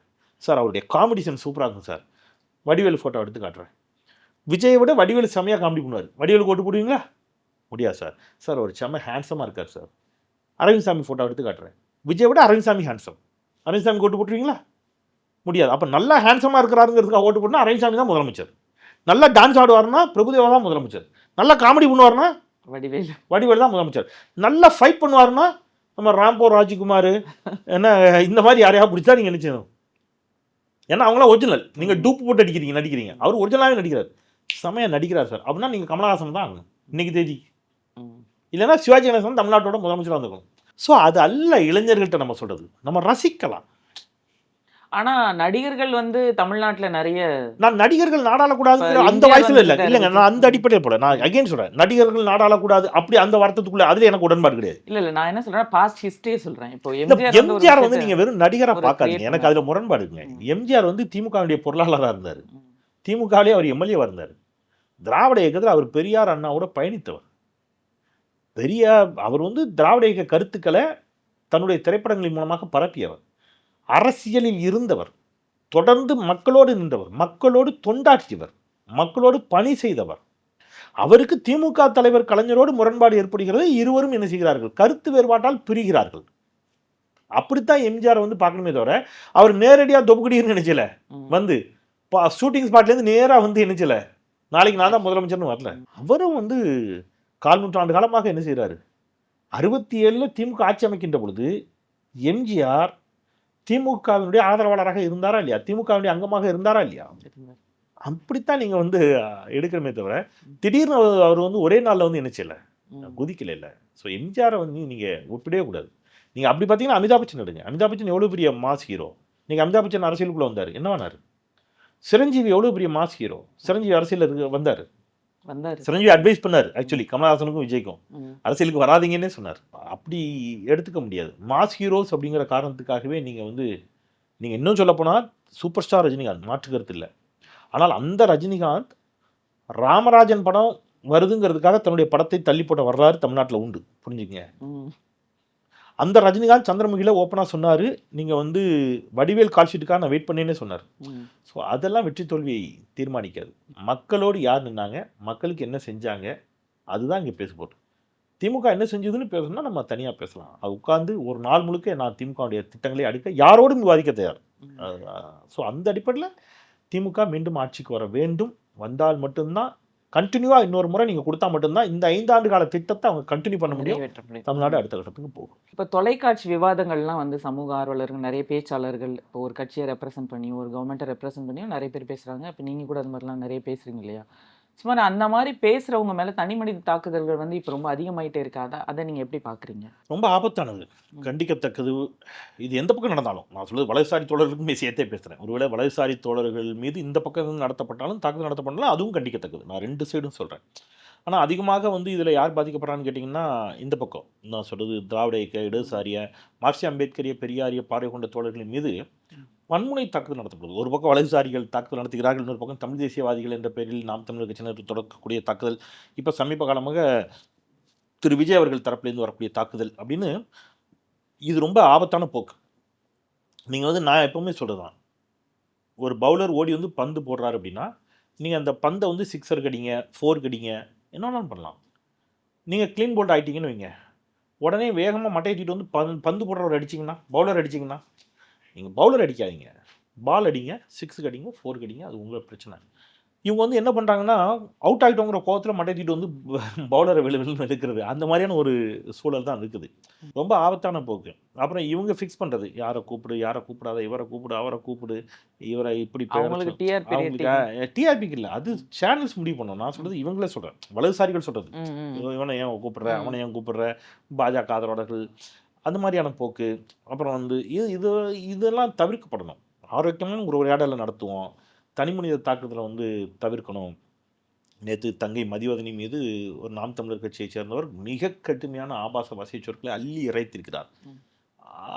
சார். அவருடைய காமெடி சென்ஸ் சூப்பராக இருக்கும் சார். வடிவேலு ஃபோட்டோ எடுத்து காட்டுறேன். விஜயை விட வடிவேலு செம்மையாக காமெடி பண்ணுவார். வடிவேலுக்கு ஓட்டு போடுவீங்களா? முடியாது சார். சார் அவர் செம்ம ஹேண்ட்ஸமாக இருக்கார் சார். அரவிந்த் சாமி ஃபோட்டோ எடுத்து காட்டுறேன். விஜயை விட அரவிந்த் சாமி ஹேண்ட்ஸம். அரவிந்த் சாமிக்கு ஓட்டு போட்டுருவீங்களா? முடியாது. அப்போ நல்லா ஹேண்ட்ஸமாக இருக்கிறாருங்கிறதுக்காக ஓட்டு போட்டுனா அரவிந்த் சாமி தான் முதலமைச்சர். நல்லா டான்ஸ் ஆடுவார்னா பிரபுதேவா தான் முதலமைச்சர். நல்லா காமெடி பண்ணுவார்னா வடிவேலு தான் முதலமைச்சர். நல்லா ஃபைட் பண்ணுவார்னா நம்ம ராம்போ ராஜ்குமார் என்ன இந்த மாதிரி யாரையாவது பிடிச்சா நீங்கள் என்ன செய்யணும்? ஏன்னா அவங்களாம் ஒரிஜினல். நீங்கள் டூப் போட்டு நடிக்கிறீங்க. அவர் ஒரிஜினலாகவே நடிக்கிறார், செமையாக நடிக்கிறார் சார். அப்படின்னா நீங்கள் கமலஹாசன் தான் ஆகணும் இன்னைக்கு தேதி. இல்லைன்னா சிவாஜி கணேசன் தமிழ்நாட்டோட முதலமைச்சராக இருந்திருக்கும். ஸோ அது அல்ல இளைஞர்கள்ட்ட நம்ம சொல்கிறது. நம்ம ரசிக்கலாம். ஆனா நடிகர்கள் வந்து தமிழ்நாட்டுல நிறைய, நான் நடிகர்கள் நாடாளக்கூடாதுங்கிற அந்த வயசுல இல்லைங்க. நான் அந்த அடிப்படையில் போல நான் அகைன் சொல்றேன், நடிகர்கள் நாடாளக்கூடாது அப்படி அந்த வார்த்தைக்குள்ள அதுல எனக்கு உடன்பாடு கிடையாது. இல்ல நான் என்ன சொல்றேன், பாஸ்ட் ஹிஸ்டரியே சொல்றேன். இப்போ எம்ஜிஆர் வந்து நீங்க வெறும் நடிகரா பார்க்காதீங்க. எனக்கு அதுல முரண்பாடு இருக்குங்க. எம்ஜிஆர் வந்து திமுகவுடைய பொருளாளராக இருந்தார். திமுகவிலே அவர் எம்எல்ஏவா இருந்தார். திராவிட இயக்கத்தில் அவர் பெரியார் அண்ணாவோட பயணித்தவர். அவர் வந்து திராவிட இயக்க கருத்துக்களை தன்னுடைய திரைப்படங்களின் மூலமாக பரப்பியவர். அரசியலில் இருந்தவர், தொடர்ந்து மக்களோடு நின்றவர், மக்களோடு தொண்டாற்றியவர், மக்களோடு பணி செய்தவர். அவருக்கு திமுக தலைவர் கலைஞரோடு முரண்பாடு ஏற்படுகிறது. இருவரும் என்ன செய்கிறார்கள்? கருத்து வேறுபாட்டால் பிரிகிறார்கள். அப்படித்தான் எம்ஜிஆர் வந்து பார்க்கணுமே தவிர அவர் நேரடியாக தொகுடின்னு நினைச்சல. வந்து ஷூட்டிங் ஸ்பாட்லேருந்து நேராக வந்து நினைச்சல நாளைக்கு நான் தான் முதலமைச்சர்னு வரல. அவரும் வந்து 4 நூற்றாண்டு காலமாக என்ன செய்கிறாரு? 67 திமுக ஆட்சி அமைக்கின்ற பொழுது எம்ஜிஆர் திமுகவினுடைய ஆதரவாளராக இருந்தாரா இல்லையா? திமுகவினுடைய அங்கமாக இருந்தாரா இல்லையா? அப்படித்தான் நீங்கள் வந்து எடுக்கணுமே தவிர திடீர்னு அவர் வந்து ஒரே நாளில் வந்து என்ன செய்யலை, குதிக்கல இல்லை. ஸோ எம்ஜிஆரை வந்து நீங்கள் ஒப்பிடவே கூடாது. நீங்கள் அப்படி பார்த்தீங்கன்னா அமிதாப் பச்சன் எடுங்க. அமிதாப் பச்சன் எவ்வளோ பெரிய மாஸ் ஹீரோ. நீங்கள் அமிதாப் பச்சன் அரசியலுக்குள்ளே வந்தார், என்ன பண்ணார்? சிரஞ்சீவி எவ்வளோ பெரிய மாஸ் ஹீரோ. சிரஞ்சீவி அரசியல் வந்தார். சிரஞ்சீவி அட்வைஸ் பண்ணார் ஆக்சுவலி கமலஹாசனுக்கும் விஜய்க்கும், அரசியலுக்கு வராதிங்கன்னே சொன்னார். அப்படி எடுத்துக்க முடியாது. மாஸ் ஹீரோஸ் அப்படிங்கிற காரணத்துக்காகவே நீங்கள் வந்து நீங்கள் இன்னும் சொல்லப்போனால் சூப்பர் ஸ்டார் ரஜினிகாந்த், மாற்று கருத்து இல்லை. ஆனால் அந்த ரஜினிகாந்த் ராமராஜன் படம் வருதுங்கிறதுக்காக தன்னுடைய படத்தை தள்ளி போட்ட வரலாறு தமிழ்நாட்டில் உண்டு, புரிஞ்சுக்கங்க. அந்த ரஜினிகாந்த் சந்திரமுகியில் ஓப்பனாக சொன்னார், நீங்கள் வந்து வடிவேல் கால்ஷீட்டுக்காக நான் வெயிட் பண்ணேன்னே சொன்னார். ஸோ அதெல்லாம் வெற்றி தோல்வியை தீர்மானிக்காது. மக்களோடு யார் நின்னாங்க, மக்களுக்கு என்ன செஞ்சாங்க, அதுதான் இங்கே பேச போட்டு. திமுக என்ன செஞ்சதுன்னு பேசணும்னா நம்ம தனியாக பேசலாம். அது உட்காந்து ஒரு நாள் முழுக்க நான் திமுகவுடைய திட்டங்களை அடிக்க யாரோடும் விவாதிக்க தயார். ஸோ அந்த அடிப்படையில் திமுக மீண்டும் ஆட்சிக்கு வர வேண்டும். வந்தால் மட்டும்தான் கண்டினியூவாக இன்னொரு முறை நீங்கள் கொடுத்தா மட்டும்தான் இந்த 5 ஆண்டு கால திட்டத்தை அவங்க கண்டினியூ பண்ண முடியும். நிறைவேற்ற முடியும். தமிழ்நாடு அடுத்த கட்டத்துக்கு போகும். இப்போ தொலைக்காட்சி விவாதங்கள்லாம் வந்து சமூக ஆர்வலர்கள், நிறைய பேச்சாளர்கள், இப்போ ஒரு கட்சியை ரெப்ரசென்ட் பண்ணி, ஒரு கவர்மெண்ட்டை ரெப்ரசென்ட் பண்ணியும் நிறைய பேர் பேசுகிறாங்க. இப்போ நீங்கள் கூட அது மாதிரிலாம் நிறைய பேசுகிறீங்க இல்லையா? சும்மா அந்த மாதிரி பேசுகிறவங்க மேலே தனி மனித தாக்குதல்கள் வந்து இப்போ ரொம்ப அதிகமாயிட்டே இருக்கு. அதை நீங்கள் எப்படி பார்க்குறீங்க? ரொம்ப ஆபத்தானது, கண்டிக்கத்தக்கது. இது எந்த பக்கம் நடந்தாலும், நான் சொல்றது வலதுசாரி தோழர்களுக்கும் சேர்த்தே பேசுகிறேன். ஒருவேளை வலதுசாரி தோழர்கள் மீது இந்த பக்கம் நடத்தப்பட்டாலும் தாக்குதல் நடத்தப்பட்டாலும் அதுவும் கண்டிக்கத்தக்கது. நான் 2 சைடும் சொல்கிறேன். ஆனால் அதிகமாக வந்து இதில் யார் பாதிக்கப்படுறான்னு கேட்டிங்கன்னா, இந்த பக்கம் நான் சொல்கிறது திராவிட இயக்க, இடதுசாரிய, மார்க்சிய அம்பேத்கரிய, பெரியாரிய பார்வை கொண்ட தோழர்களின் மீது வன்முனை தாக்குதல் நடத்தப்படுது. ஒரு பக்கம் வலதுசாரிகள் தாக்குதல் நடத்துகிறார்கள், இன்னொரு பக்கம் தமிழ் தேசியவாதிகள் என்ற பெயரில் நாம் தமிழர் கட்சியினர் தொடக்கக்கூடிய தாக்குதல், இப்போ சமீப காலமாக திரு விஜய் அவர்கள் தரப்பிலேருந்து வரக்கூடிய தாக்குதல் அப்படின்னு இது ரொம்ப ஆபத்தான போக்கு. நீங்கள் வந்து நான் எப்பவுமே சொல்கிறதான், ஒரு பவுலர் ஓடி வந்து பந்து போடுறாரு அப்படின்னா, நீங்கள் அந்த பந்தை வந்து 6 கடிங்க, 4 கடிங்க, என்ன வேணாலும் பண்ணலாம். நீங்கள் க்ளீன் போல்ட் ஆகிட்டீங்கன்னு வைங்க, உடனே வேகமாக மட்டையிட்டு வந்து பந்து போடுறவர் அடிச்சிங்கன்னா, பவுலர் அடிச்சிங்கன்னா, நீங்கள் பவுலர் அடிக்காதீங்க, பால் அடிங்க, 6 அடிங்க, 4 அடிங்க, அது உங்களோட பிரச்சனை. இவங்க வந்து என்ன பண்ணுறாங்கன்னா, அவுட் ஆகிட்டோங்கிற கோவத்தில் மட்டையிட்டு வந்து பவுலரை விழுன்னு எடுக்கிறது, அந்த மாதிரியான ஒரு சூழல் தான் இருக்குது. ரொம்ப ஆபத்தான போக்கு. அப்புறம் இவங்க ஃபிக்ஸ் பண்ணுறது, யாரை கூப்பிடு, யாரை கூப்பிடாத, இவரை கூப்பிடு, அவரை கூப்பிடு, இவரை இப்படி டிஆர்பிக்கு இல்லை, அது சேனல்ஸ் முடிவு பண்ணணும். நான் சொல்கிறது இவங்களே சொல்கிறேன், வலதுசாரிகள் சொல்கிறது. இவனை ஏன் கூப்பிடுற, அவனை ஏன் கூப்பிடுற, பாஜக ஆதரவாளர்கள், அந்த மாதிரியான போக்கு. அப்புறம் வந்து இதெல்லாம் தவிர்க்கப்படணும். ஆரோக்கியமான ஒரு உரையாடலை நடத்துவோம். தனி மனித தாக்குதலை வந்து தவிர்க்கணும். நேற்று தங்கை மதிவதனி மீது ஒரு நாம் தமிழர் கட்சியைச் சேர்ந்தவர் மிக கடுமையான ஆபாச வசை சொற்களை அள்ளி இறைத்திருக்கிறார்.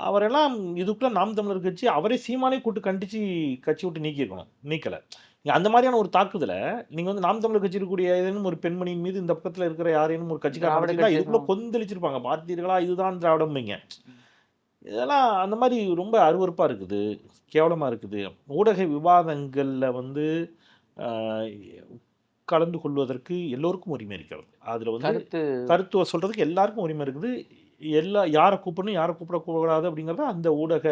அவரெல்லாம் இதுக்குள்ள நாம் தமிழர் கட்சி அவரே சீமானே கூட்டு கண்டிச்சு கட்சி விட்டு நீக்கியிருக்கணும், நீக்கலை. அந்த மாதிரியான ஒரு தாக்குதலை நீங்கள் வந்து நாம் தமிழர் கட்சி இருக்கக்கூடிய ஏதேனும் ஒரு பெண்மணியின் மீது இந்த பக்கத்தில் இருக்கிற யாரேனும் ஒரு கட்சிக்காரங்க இதுக்குள்ள கொந்தளிச்சிருப்பாங்க. பார்த்தீர்களா, இதுதான் திராவிடம்ங்க. இதெல்லாம் அந்த மாதிரி ரொம்ப அருவருப்பாக இருக்குது, கேவலமாக இருக்குது. ஊடக விவாதங்களில் வந்து கலந்து கொள்வதற்கு எல்லோருக்கும் உரிமை இருக்கிறது. அதில் வந்து கருத்துவ சொல்கிறதுக்கு எல்லாருக்கும் உரிமை இருக்குது. யாரை கூப்பிடணும், யாரை கூப்பிடக்கூடாது அப்படிங்கிறத அந்த ஊடக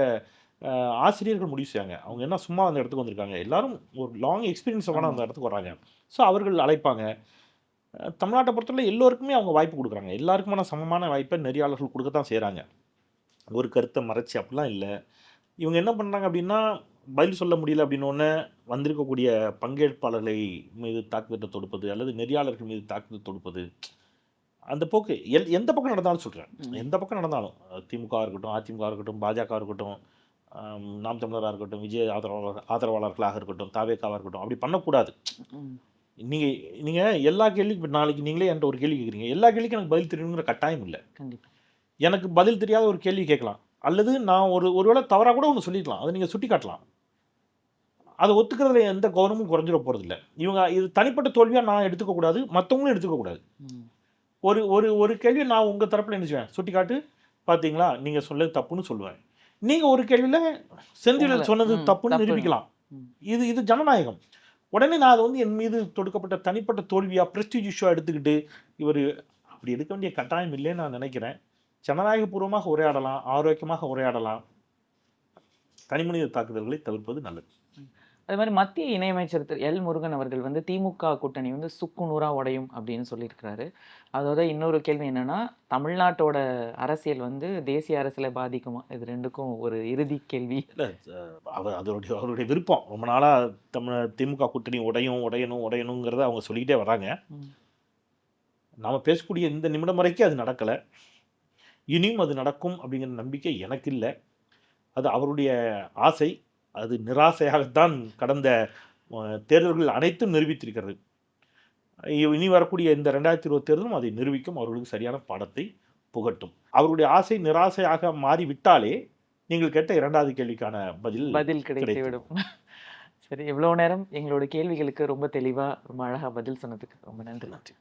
ஆசிரியர்கள் முடிவு செய்யாங்க. அவங்க என்ன சும்மா அந்த இடத்துக்கு வந்திருக்காங்க, எல்லாரும் ஒரு லாங் எக்ஸ்பீரியன்ஸோட அந்த இடத்துக்கு வராங்க. ஸோ அவர்கள் அழைப்பாங்க. தமிழ்நாட்டை பொறுத்தவரை எல்லோருக்குமே அவங்க வாய்ப்பு கொடுக்குறாங்க. எல்லாருக்குமான சமமான வாய்ப்பை நெறியாளர்கள் கொடுக்கத்தான் செய்கிறாங்க. ஒரு கருத்தை மறைச்சி அப்படிலாம் இல்லை. இவங்க என்ன பண்ணுறாங்க அப்படின்னா, பதில் சொல்ல முடியல அப்படின்னோடனே வந்திருக்கக்கூடிய பங்கேற்பாளர்களை மீது தாக்குதல் தொடுப்பது அல்லது நெறியாளர்கள் மீது தாக்குதல் தொடுப்பது, அந்த போக்கு எந்த பக்கம் நடந்தாலும் சொல்கிறேன், எந்த பக்கம் நடந்தாலும், திமுக இருக்கட்டும், அதிமுக இருக்கட்டும், பாஜக இருக்கட்டும், நாம் தமிழராக இருக்கட்டும், விஜய் ஆதரவாளர்களாக இருக்கட்டும், தாவேக்காவாக இருக்கட்டும், அப்படி பண்ணக்கூடாது. நீங்கள் எல்லா கேள்விக்கும் நாளைக்கு நீங்களே என்கிட்ட ஒரு கேள்வி கேட்குறீங்க, எல்லா கேள்விக்கும் எனக்கு பதில் தெரியணுங்கிற கட்டாயம் இல்லை. எனக்கு பதில் தெரியாத ஒரு கேள்வி கேட்கலாம், அல்லது நான் ஒருவேளை தவறாக கூட ஒன்று சொல்லிக்கலாம், அதை நீங்கள் சுட்டி காட்டலாம். அதை ஒத்துக்கிறதுல எந்த கவனமும் குறைஞ்சிட போகிறதில்ல. இவங்க இது தனிப்பட்ட தோல்வியாக நான் எடுத்துக்கக்கூடாது, மற்றவங்களும் எடுத்துக்கக்கூடாது. ஒரு கேள்வியை நான் உங்கள் தரப்பில் என்ன செய்வேன், சுட்டி காட்டு, பார்த்தீங்களா நீங்கள் சொன்னது தப்புன்னு சொல்லுவேன். நீங்கள் ஒரு கேள்வியில் செந்தில் சொன்னது தப்புன்னு நிரூபிக்கலாம். இது ஜனநாயகம். உடனே நான் அதை வந்து என் மீது தொடுக்கப்பட்ட தனிப்பட்ட தோல்வியாக ப்ரெஸ்டீஜ் இஷ்யூவாக எடுத்துக்கிட்டு இவர் அப்படி எடுக்க வேண்டிய கட்டாயம் இல்லைன்னு நான் நினைக்கிறேன். ஜனநாயகபூர்வமாக உரையாடலாம், ஆரோக்கியமாக உரையாடலாம். தனிமனித தாக்குதல்களை தவிர்ப்பது நல்லது. அது மாதிரி மத்திய இணையமைச்சர் திரு எல் முருகன் அவர்கள் வந்து திமுக கூட்டணி வந்து சுக்குநூறா உடையும் அப்படின்னு சொல்லியிருக்கிறாரு. அதோட இன்னொரு கேள்வி என்னன்னா, தமிழ்நாட்டோட அரசியல் வந்து தேசிய அரசியலை பாதிக்குமா? இது ரெண்டுக்கும் ஒரு இறுதி கேள்வி. இல்லை, அவருடைய விருப்பம். ரொம்ப நாளாக திமுக கூட்டணி உடையணுங்கிறத அவங்க சொல்லிக்கிட்டே வராங்க. நாம் பேசக்கூடிய இந்த நிமிடம் வரைக்கும் அது நடக்கலை. இனியும் அது நடக்கும் அப்படிங்கிற நம்பிக்கை எனக்கு இல்லை. அது அவருடைய ஆசை. அது நிராசையாகத்தான் கடந்த தேர்தல்கள் அனைத்தும் நிரூபித்திருக்கிறது. இனி வரக்கூடிய இந்த 2020 தேர்தலும் அதை நிரூபிக்கும். அவர்களுக்கு சரியான பாடத்தை புகட்டும். அவருடைய ஆசை நிராசையாக மாறிவிட்டாலே நீங்கள் கேட்ட 2வது கேள்விக்கான பதில் கிடைத்துவிடும். சரி, இவ்வளோ நேரம் எங்களோட கேள்விகளுக்கு ரொம்ப தெளிவாக ரொம்ப அழகாக பதில் சொன்னதுக்கு ரொம்ப நன்றி.